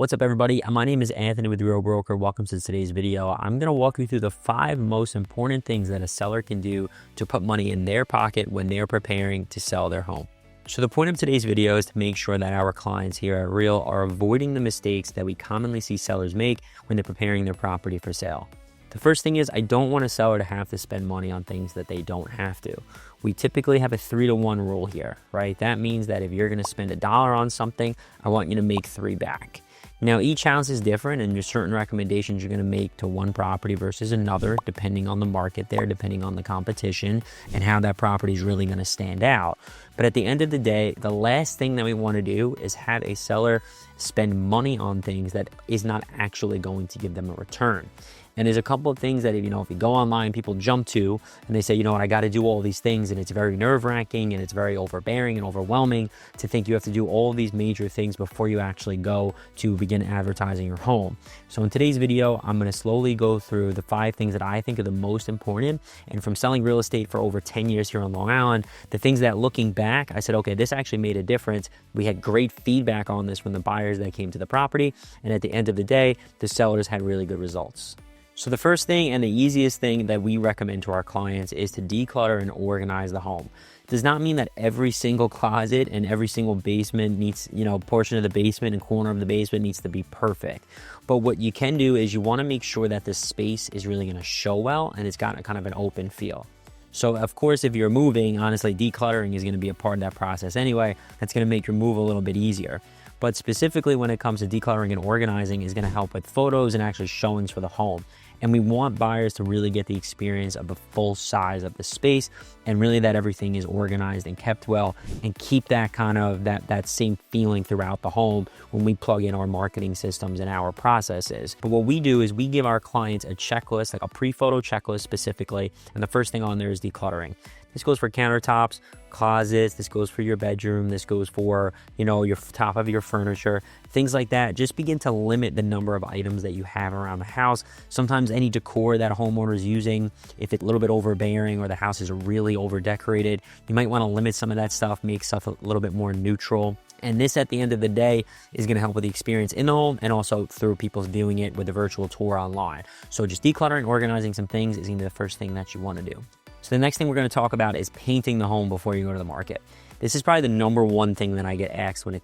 What's up, everybody? My name is Anthony with Real Broker. Welcome to today's video. I'm going to walk you through the 5 most important things that a seller can do to put money in their pocket when they're preparing to sell their home. So the point of today's video is to make sure that our clients here at Real are avoiding the mistakes that we commonly see sellers make when they're preparing their property for sale. The first thing is I don't want a seller to have to spend money on things that they don't have to. We typically have a 3-to-1 rule here, right? That means that if you're going to spend $1 on something, I want you to make 3 back. Now, each house is different, and there's certain recommendations you're going to make to one property versus another, depending on the market there, depending on the competition, and how that property is really going to stand out. But at the end of the day, the last thing that we want to do is have a seller spend money on things that is not actually going to give them a return. And there's a couple of things that, if you go online, people jump to and they say, you know what, I got to do all these things, and it's very nerve-wracking and it's very overbearing and overwhelming to think you have to do all these major things before you actually go to begin advertising your home. So in today's video, I'm going to slowly go through the 5 things that I think are the most important. And from selling real estate for over 10 years here on Long Island, the things that looking back, I said, okay, this actually made a difference. We had great feedback on this from the buyers that came to the property. And at the end of the day, the sellers had really good results. So the first thing and the easiest thing that we recommend to our clients is to declutter and organize the home. It does not mean that every single closet and every single basement needs, portion of the basement and corner of the basement needs to be perfect. But what you can do is you want to make sure that the space is really going to show well and it's got a kind of an open feel. So of course, if you're moving, honestly, decluttering is going to be a part of that process anyway. That's going to make your move a little bit easier. But specifically when it comes to decluttering and organizing is going to help with photos and actually showings for the home. And we want buyers to really get the experience of the full size of the space and really that everything is organized and kept well, and keep that kind of that same feeling throughout the home when we plug in our marketing systems and our processes. But what we do is we give our clients a checklist, like a pre-photo checklist specifically. And the first thing on there is decluttering. This goes for countertops, closets, this goes for your bedroom, this goes for, your top of your furniture, things like that. Just begin to limit the number of items that you have around the house. Sometimes any decor that a homeowner is using, if it's a little bit overbearing or the house is really over decorated, you might want to limit some of that stuff, make stuff a little bit more neutral. And this, at the end of the day, is going to help with the experience in the home and also through people's viewing it with a virtual tour online. So just decluttering, organizing some things is going to be the first thing that you want to do. So the next thing we're going to talk about is painting the home before you go to the market. This is probably the number one thing that I get asked when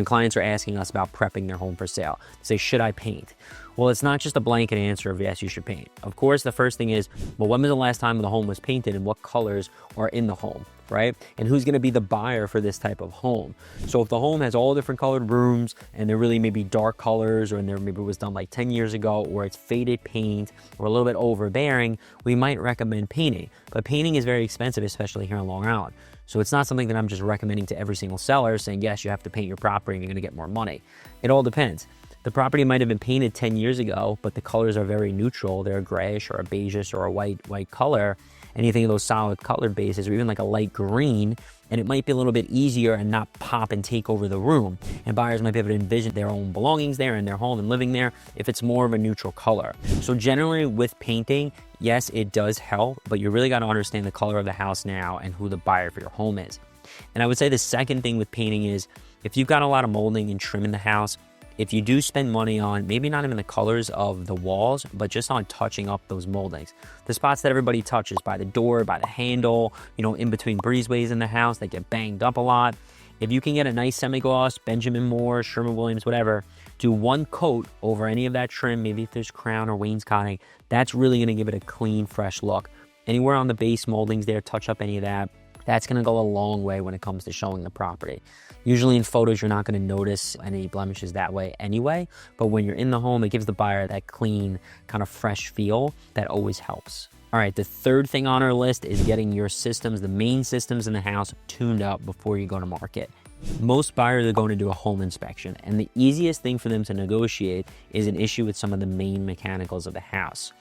clients are asking us about prepping their home for sale. They say, should I paint? Well, it's not just a blanket answer of yes, you should paint. Of course, the first thing is, well, when was the last time the home was painted and what colors are in the home, right? And who's going to be the buyer for this type of home? So if the home has all different colored rooms and they're really maybe dark colors, or maybe it was done like 10 years ago, or it's faded paint or a little bit overbearing, we might recommend painting. But painting is very expensive, especially here on Long Island. So it's not something that I'm just recommending to every single seller saying, yes, you have to paint your property and you're going to get more money. It all depends. The property might have been painted 10 years ago, but the colors are very neutral. They're a grayish or a beigeish or a white color. Anything of those solid colored bases, or even like a light green, and it might be a little bit easier and not pop and take over the room. And buyers might be able to envision their own belongings there in their home and living there if it's more of a neutral color. So generally with painting, yes, it does help, but you really got to understand the color of the house now and who the buyer for your home is. And I would say the second thing with painting is, if you've got a lot of molding and trim in the house, if you do spend money on maybe not even the colors of the walls, but just on touching up those moldings, the spots that everybody touches, by the door, by the handle, in between breezeways in the house that get banged up a lot. If you can get a nice semi-gloss, Benjamin Moore, Sherwin-Williams, whatever, do one coat over any of that trim, maybe if there's crown or wainscoting, that's really going to give it a clean, fresh look. Anywhere on the base moldings there, touch up any of that. That's going to go a long way when it comes to showing the property. Usually in photos, you're not going to notice any blemishes that way anyway, but when you're in the home, it gives the buyer that clean, kind of fresh feel that always helps. All right, the third thing on our list is getting your systems, the main systems in the house, tuned up before you go to market. Most buyers are going to do a home inspection, and the easiest thing for them to negotiate is an issue with some of the main mechanicals of the house.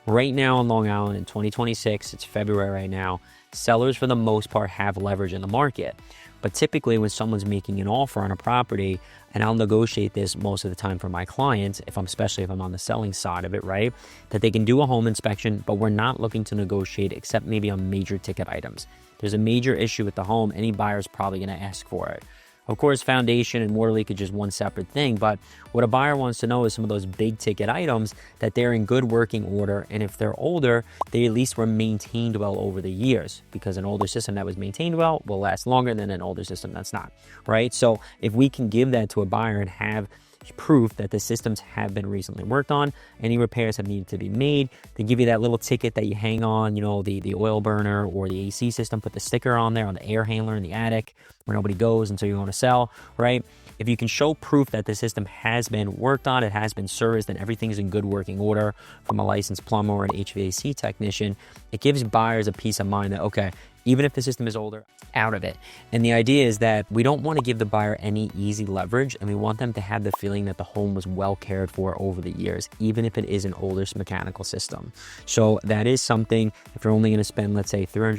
Right now on Long Island in 2026, it's February right now, sellers for the most part have leverage in the market. But typically when someone's making an offer on a property, and I'll negotiate this most of the time for my clients, especially if I'm on the selling side of it, right? That they can do a home inspection, but we're not looking to negotiate except maybe on major ticket items. There's a major issue with the home, any buyer's probably going to ask for it. Of course, foundation and water leak is just one separate thing, but what a buyer wants to know is some of those big ticket items, that they're in good working order, and if they're older, they at least were maintained well over the years, because an older system that was maintained well will last longer than an older system that's not, right? So if we can give that to a buyer and have proof that the systems have been recently worked on, any repairs have needed to be made, they give you that little ticket that you hang on, you know, the oil burner or the AC system, put the sticker on there on the air handler in the attic where nobody goes until you want to sell, right? If you can show proof that the system has been worked on, it has been serviced, and everything's in good working order from a licensed plumber or an HVAC technician, it gives buyers a peace of mind that, okay, even if the system is older, out of it. And the idea is that we don't want to give the buyer any easy leverage, and we want them to have the feeling that the home was well cared for over the years, even if it is an older mechanical system. So that is something, if you're only going to spend, let's say, $300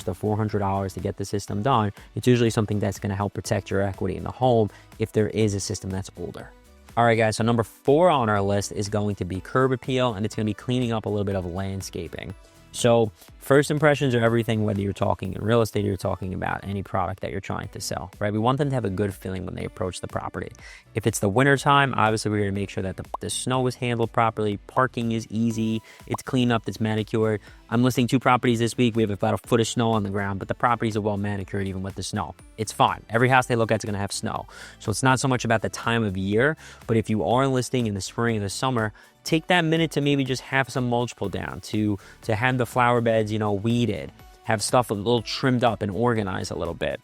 to $400 to get the system done, it's usually something that's going to help protect your equity in the home if there is a system that's older. All right, guys, so number 4 on our list is going to be curb appeal, and it's going to be cleaning up a little bit of landscaping. So first impressions are everything, whether you're talking in real estate or you're talking about any product that you're trying to sell, right? We want them to have a good feeling when they approach the property. If it's the winter time, obviously we're going to make sure that the snow is handled properly, parking is easy, it's cleaned up, it's manicured. I'm listing 2 properties this week. We have about a foot of snow on the ground, but the properties are well manicured even with the snow. It's fine. Every house they look at is going to have snow. So it's not so much about the time of year, but if you are listing in the spring and the summer, take that minute to maybe just have some mulch pulled down, to have the flower beds, you know, weeded, have stuff a little trimmed up and organized a little bit.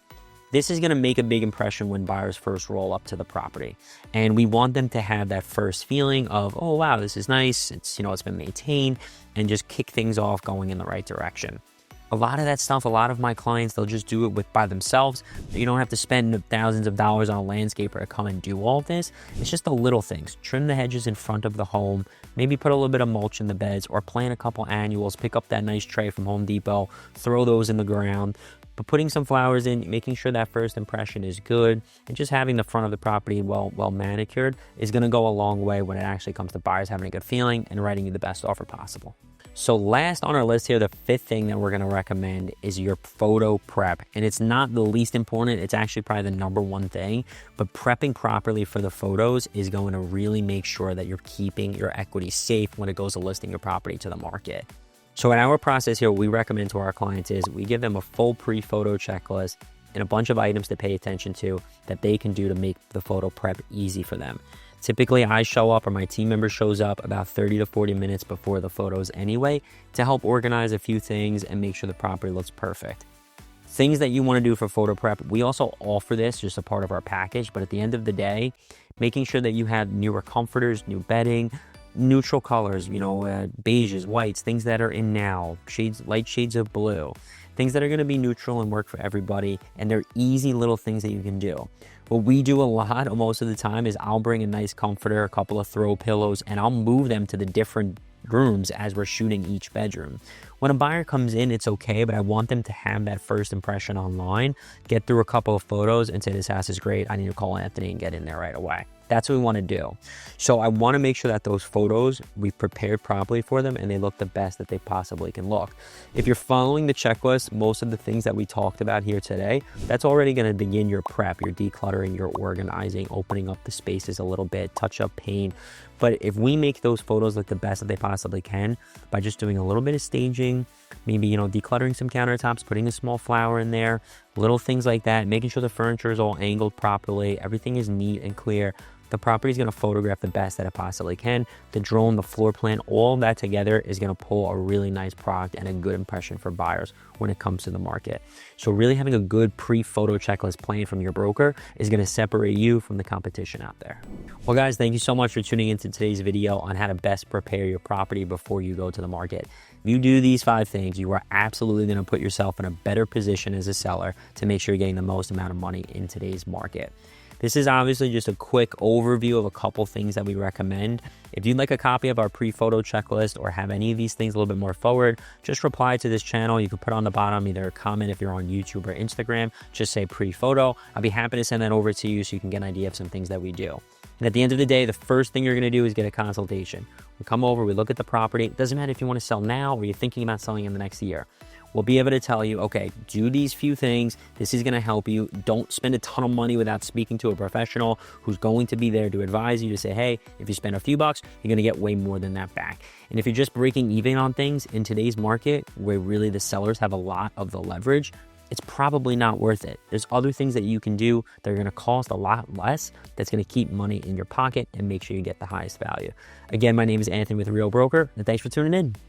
This is going to make a big impression when buyers first roll up to the property. And we want them to have that first feeling of, oh, wow, this is nice. It's, you know, it's been maintained, and just kick things off going in the right direction. A lot of that stuff, a lot of my clients, they'll just do it by themselves. You don't have to spend thousands of dollars on a landscaper to come and do all of this. It's just the little things. Trim the hedges in front of the home, maybe put a little bit of mulch in the beds, or plant a couple annuals, pick up that nice tray from Home Depot, throw those in the ground. But putting some flowers in, making sure that first impression is good, and just having the front of the property well manicured is going to go a long way when it actually comes to buyers having a good feeling and writing you the best offer possible. So last on our list here, the 5th thing that we're going to recommend is your photo prep. And it's not the least important. It's actually probably the number 1 thing. But prepping properly for the photos is going to really make sure that you're keeping your equity safe when it goes to listing your property to the market. So in our process here, what we recommend to our clients is we give them a full pre-photo checklist and a bunch of items to pay attention to that they can do to make the photo prep easy for them. Typically, I show up, or my team member shows up about 30 to 40 minutes before the photos anyway, to help organize a few things and make sure the property looks perfect. Things that you want to do for photo prep, we also offer this just a part of our package, but at the end of the day, making sure that you have newer comforters, new bedding, neutral colors, you know, beiges, whites, things that are in now, shades, light shades of blue, things that are going to be neutral and work for everybody, and they're easy little things that you can do. What we do a lot, most of the time, is I'll bring a nice comforter, a couple of throw pillows, and I'll move them to the different rooms as we're shooting each bedroom. When a buyer comes in, it's okay, but I want them to have that first impression online, get through a couple of photos and say, this house is great, I need to call Anthony and get in there right away. That's what we want to do. So I want to make sure that those photos, we've prepared properly for them and they look the best that they possibly can look. If you're following the checklist, most of the things that we talked about here today, that's already going to begin your prep, your decluttering, your organizing, opening up the spaces a little bit, touch up paint. But if we make those photos look the best that they possibly can by just doing a little bit of staging, maybe, you know, decluttering some countertops, putting a small flower in there, little things like that, making sure the furniture is all angled properly, everything is neat and clear, the property is going to photograph the best that it possibly can. The drone, the floor plan, all that together is going to pull a really nice product and a good impression for buyers when it comes to the market. So really having a good pre-photo checklist plan from your broker is going to separate you from the competition out there. Well, guys, thank you so much for tuning into today's video on how to best prepare your property before you go to the market. If you do these 5 things, you are absolutely going to put yourself in a better position as a seller to make sure you're getting the most amount of money in today's market. This is obviously just a quick overview of a couple things that we recommend. If you'd like a copy of our pre-photo checklist or have any of these things a little bit more forward, just reply to this channel. You can put on the bottom either a comment if you're on YouTube or Instagram, just say pre-photo. I'll be happy to send that over to you so you can get an idea of some things that we do. And at the end of the day, the first thing you're going to do is get a consultation. We come over, we look at the property. It doesn't matter if you want to sell now or you're thinking about selling in the next year. will be able to tell you, okay, do these few things. This is going to help you. Don't spend a ton of money without speaking to a professional who's going to be there to advise you to say, hey, if you spend a few bucks, you're going to get way more than that back. And if you're just breaking even on things in today's market where really the sellers have a lot of the leverage, it's probably not worth it. There's other things that you can do that are going to cost a lot less, that's going to keep money in your pocket and make sure you get the highest value. Again, my name is Anthony with Real Broker, and thanks for tuning in.